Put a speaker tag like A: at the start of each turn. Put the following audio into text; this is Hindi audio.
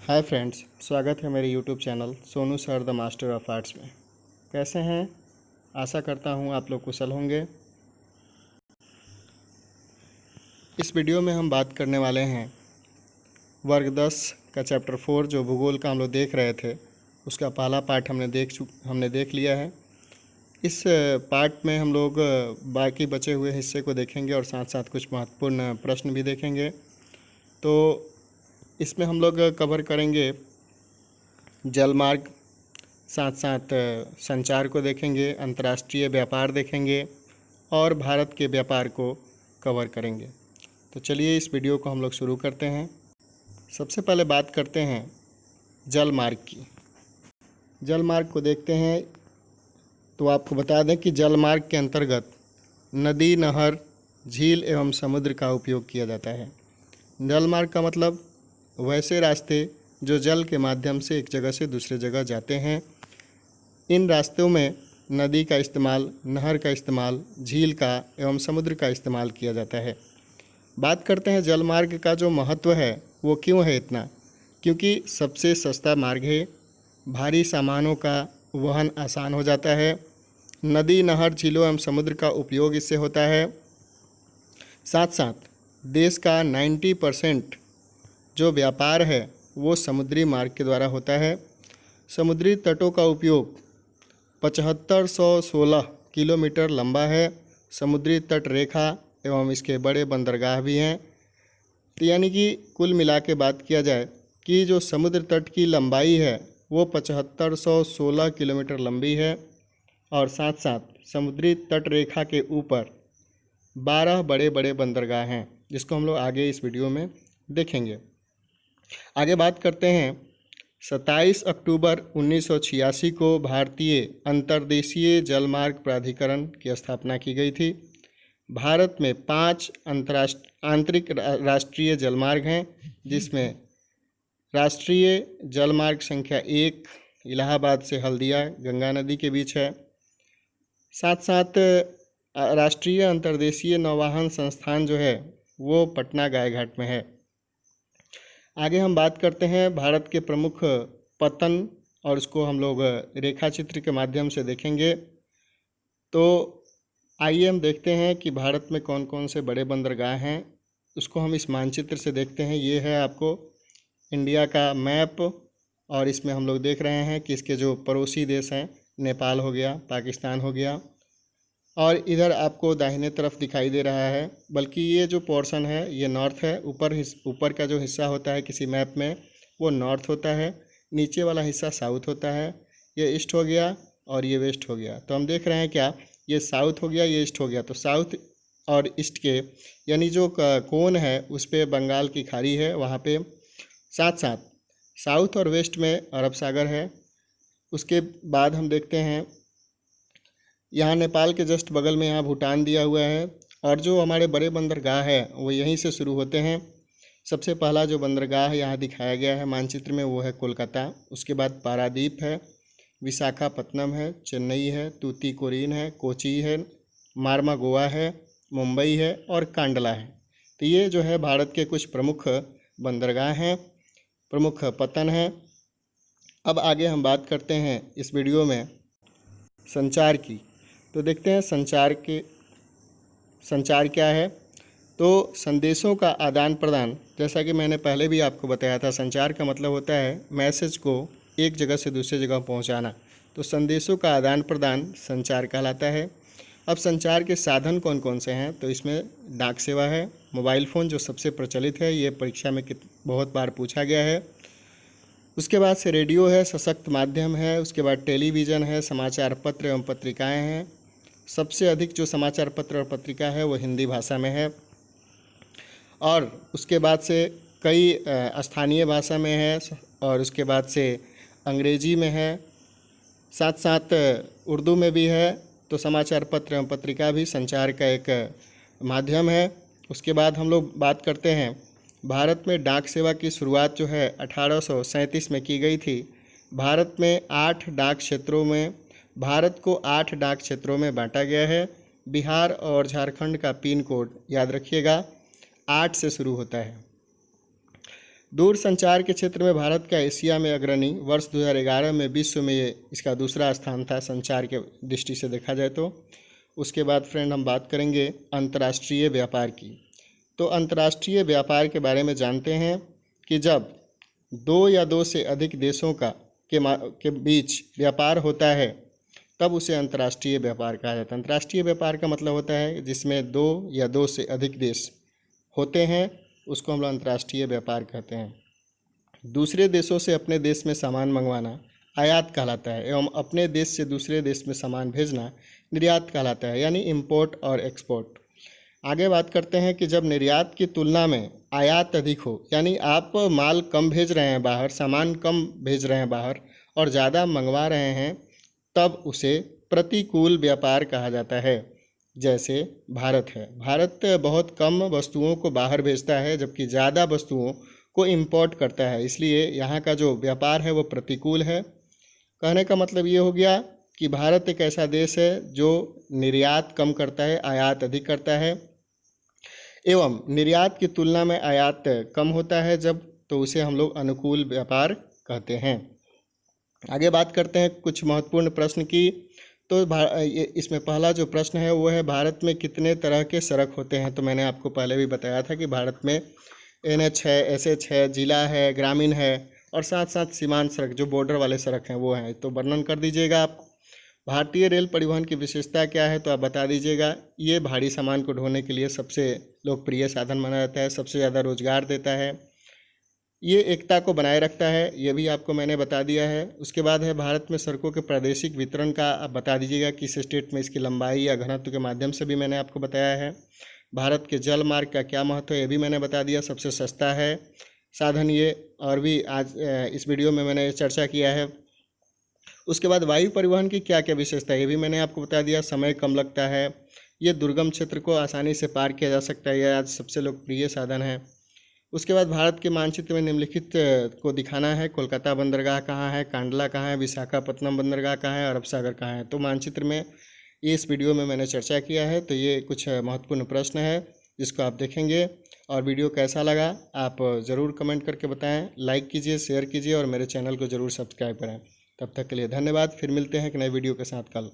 A: हाय फ्रेंड्स, स्वागत है मेरे YouTube channel Sonu sir the master of arts में। कैसे हैं? आशा करता हूं आप लोग कुशल होंगे। इस वीडियो में हम बात करने वाले हैं वर्ग 10 का चैप्टर 4 जो भूगोल का हम लोग देख रहे थे, उसका पहला पार्ट हमने देख लिया है। इस पार्ट में हम लोग बाकी बचे हुए हिस्से को देखेंगे और साथ साथ कुछ महत्वपूर्ण प्रश्न भी देखेंगे। तो इसमें हम लोग कवर करेंगे जलमार्ग, साथ साथ संचार को देखेंगे, अंतर्राष्ट्रीय व्यापार देखेंगे और भारत के व्यापार को कवर करेंगे। तो चलिए इस वीडियो को हम लोग शुरू करते हैं। सबसे पहले बात करते हैं जल मार्ग की। जल मार्ग को देखते हैं तो आपको बता दें कि जल मार्ग के अंतर्गत नदी, नहर, झील एवं समुद्र का उपयोग किया जाता है। जल मार्ग का मतलब वैसे रास्ते जो जल के माध्यम से एक जगह से दूसरे जगह जाते हैं। इन रास्तों में नदी का इस्तेमाल, नहर का इस्तेमाल, झील का एवं समुद्र का इस्तेमाल किया जाता है। बात करते हैं जल मार्ग का जो महत्व है वो क्यों है इतना। क्योंकि सबसे सस्ता मार्ग है, भारी सामानों का वहन आसान हो जाता है, नदी, नहर, झीलों एवं समुद्र का उपयोग इससे होता है। साथ साथ देश का 90% जो व्यापार है वो समुद्री मार्ग के द्वारा होता है। समुद्री तटों का उपयोग 7516 किलोमीटर लंबा है। समुद्री तट रेखा एवं इसके बड़े बंदरगाह भी हैं। तो यानी कि कुल मिला के बात किया जाए कि जो समुद्र तट की लंबाई है वो 7516 किलोमीटर लंबी है और साथ साथ समुद्री तट रेखा के ऊपर 12 बड़े बड़े बंदरगाह हैं, जिसको हम लोग आगे इस वीडियो में देखेंगे। आगे बात करते हैं 27 अक्टूबर 1986 को भारतीय अंतर्देशीय जलमार्ग प्राधिकरण की स्थापना की गई थी। भारत में 5 आंतरिक राष्ट्रीय जलमार्ग हैं, जिसमें राष्ट्रीय जलमार्ग संख्या 1 इलाहाबाद से हल्दिया गंगा नदी के बीच है। साथ साथ राष्ट्रीय अंतर्देशीय नौवहन संस्थान जो है वो पटना गायघाट में है। आगे हम बात करते हैं भारत के प्रमुख पतन और उसको हम लोग रेखा चित्र के माध्यम से देखेंगे। तो आइए हम देखते हैं कि भारत में कौन कौन से बड़े बंदरगाह हैं, उसको हम इस मानचित्र से देखते हैं। ये है आपको इंडिया का मैप और इसमें हम लोग देख रहे हैं कि इसके जो पड़ोसी देश हैं, नेपाल हो गया, पाकिस्तान हो गया और इधर आपको दाहिने तरफ दिखाई दे रहा है, बल्कि ये जो पोर्शन है ये नॉर्थ है। ऊपर का जो हिस्सा होता है किसी मैप में वो नॉर्थ होता है, नीचे वाला हिस्सा साउथ होता है। ये ईस्ट हो गया और ये वेस्ट हो गया। तो हम देख रहे हैं क्या, ये साउथ हो गया, ये ईस्ट हो गया। तो साउथ और ईस्ट के यानी जो कोन है उस पर बंगाल की खाड़ी है वहाँ पे। साथ साथ साउथ और वेस्ट में अरब सागर है। उसके बाद हम देखते हैं यहाँ नेपाल के जस्ट बगल में यहाँ भूटान दिया हुआ है और जो हमारे बड़े बंदरगाह है वो यहीं से शुरू होते हैं। सबसे पहला जो बंदरगाह यहाँ दिखाया गया है मानचित्र में वो है कोलकाता। उसके बाद पारादीप है, विशाखापत्तनम है, चेन्नई है, तूतीकोरिन है, कोची है, मार्मा गोवा है, मुंबई है और कांडला है। तो ये जो है भारत के कुछ प्रमुख बंदरगाह हैं, प्रमुख पत्तन हैं। अब आगे हम बात करते हैं इस वीडियो में संचार की। तो देखते हैं संचार क्या है। तो संदेशों का आदान प्रदान, जैसा कि मैंने पहले भी आपको बताया था, संचार का मतलब होता है मैसेज को एक जगह से दूसरी जगह पहुंचाना। तो संदेशों का आदान प्रदान संचार कहलाता है। अब संचार के साधन कौन कौन से हैं, तो इसमें डाक सेवा है, मोबाइल फ़ोन जो सबसे प्रचलित है, ये परीक्षा में बहुत बार पूछा गया है। उसके बाद से रेडियो है, सशक्त माध्यम है। उसके बाद टेलीविज़न है, समाचार पत्र एवं पत्रिकाएं हैं। सबसे अधिक जो समाचार पत्र और पत्रिका है वो हिंदी भाषा में है और उसके बाद से कई स्थानीय भाषा में है और उसके बाद से अंग्रेजी में है, साथ साथ उर्दू में भी है। तो समाचार पत्र एवं पत्रिका भी संचार का एक माध्यम है। उसके बाद हम लोग बात करते हैं भारत में डाक सेवा की शुरुआत जो है 1837 में की गई थी। भारत को 8 डाक क्षेत्रों में बांटा गया है। बिहार और झारखंड का पिन कोड याद रखिएगा 8 से शुरू होता है। दूरसंचार के क्षेत्र में भारत का एशिया में अग्रणी, वर्ष 2011 में विश्व में ये इसका दूसरा स्थान था संचार के दृष्टि से देखा जाए तो। उसके बाद फ्रेंड हम बात करेंगे अंतर्राष्ट्रीय व्यापार की। तो अंतर्राष्ट्रीय व्यापार के बारे में जानते हैं कि जब दो या दो से अधिक देशों के बीच व्यापार होता है तब उसे अंतर्राष्ट्रीय व्यापार कहा जाता है। अंतर्राष्ट्रीय व्यापार का मतलब होता है जिसमें दो या दो से अधिक देश होते हैं, उसको हम लोग अंतर्राष्ट्रीय व्यापार कहते हैं। दूसरे देशों से अपने देश में सामान मंगवाना आयात कहलाता है, एवं अपने देश से दूसरे देश में सामान भेजना निर्यात कहलाता है, यानी इंपोर्ट और एक्सपोर्ट। आगे बात करते हैं कि जब निर्यात की तुलना में आयात अधिक हो, यानी आप माल कम भेज रहे हैं बाहर, सामान कम भेज रहे हैं बाहर और ज़्यादा मंगवा रहे हैं, तब उसे प्रतिकूल व्यापार कहा जाता है। जैसे भारत है, भारत बहुत कम वस्तुओं को बाहर भेजता है जबकि ज़्यादा वस्तुओं को इंपोर्ट करता है, इसलिए यहाँ का जो व्यापार है वो प्रतिकूल है। कहने का मतलब ये हो गया कि भारत एक ऐसा देश है जो निर्यात कम करता है, आयात अधिक करता है, एवं निर्यात की तुलना में आयात कम होता है जब, तो उसे हम लोग अनुकूल व्यापार कहते हैं। आगे बात करते हैं कुछ महत्वपूर्ण प्रश्न की। तो इसमें पहला जो प्रश्न है वो है भारत में कितने तरह के सड़क होते हैं। तो मैंने आपको पहले भी बताया था कि भारत में NH है, SH है, जिला है, ग्रामीण है और साथ साथ सीमांत सड़क जो बॉर्डर वाले सड़क हैं वो हैं। तो वर्णन कर दीजिएगा आप। भारतीय रेल परिवहन की विशेषता क्या है तो आप बता दीजिएगा। ये भारी सामान को ढोने के लिए सबसे लोकप्रिय साधन माना जाता है, सबसे ज़्यादा रोजगार देता है, ये एकता को बनाए रखता है, ये भी आपको मैंने बता दिया है। उसके बाद है भारत में सड़कों के प्रादेशिक वितरण का आप बता दीजिएगा, किस स्टेट में इसकी लंबाई या घनत्व के माध्यम से भी मैंने आपको बताया है। भारत के जल मार्ग का क्या महत्व है ये भी मैंने बता दिया, सबसे सस्ता है साधन ये, और भी आज इस वीडियो में मैंने चर्चा किया है। उसके बाद वायु परिवहन की क्या क्या विशेषता है ये भी मैंने आपको बता दिया, समय कम लगता है, ये दुर्गम क्षेत्र को आसानी से पार किया जा सकता है, यह आज सबसे लोकप्रिय साधन है। उसके बाद भारत के मानचित्र में निम्नलिखित को दिखाना है, कोलकाता बंदरगाह कहाँ है, कांडला कहाँ है, विशाखापत्तनम बंदरगाह कहाँ है, अरब सागर कहाँ है। तो मानचित्र में ये इस वीडियो में मैंने चर्चा किया है। तो ये कुछ महत्वपूर्ण प्रश्न है जिसको आप देखेंगे। और वीडियो कैसा लगा आप ज़रूर कमेंट करके बताएं, लाइक कीजिए, शेयर कीजिए और मेरे चैनल को ज़रूर सब्सक्राइब करें। तब तक के लिए धन्यवाद। फिर मिलते हैं एक नए वीडियो के साथ कल।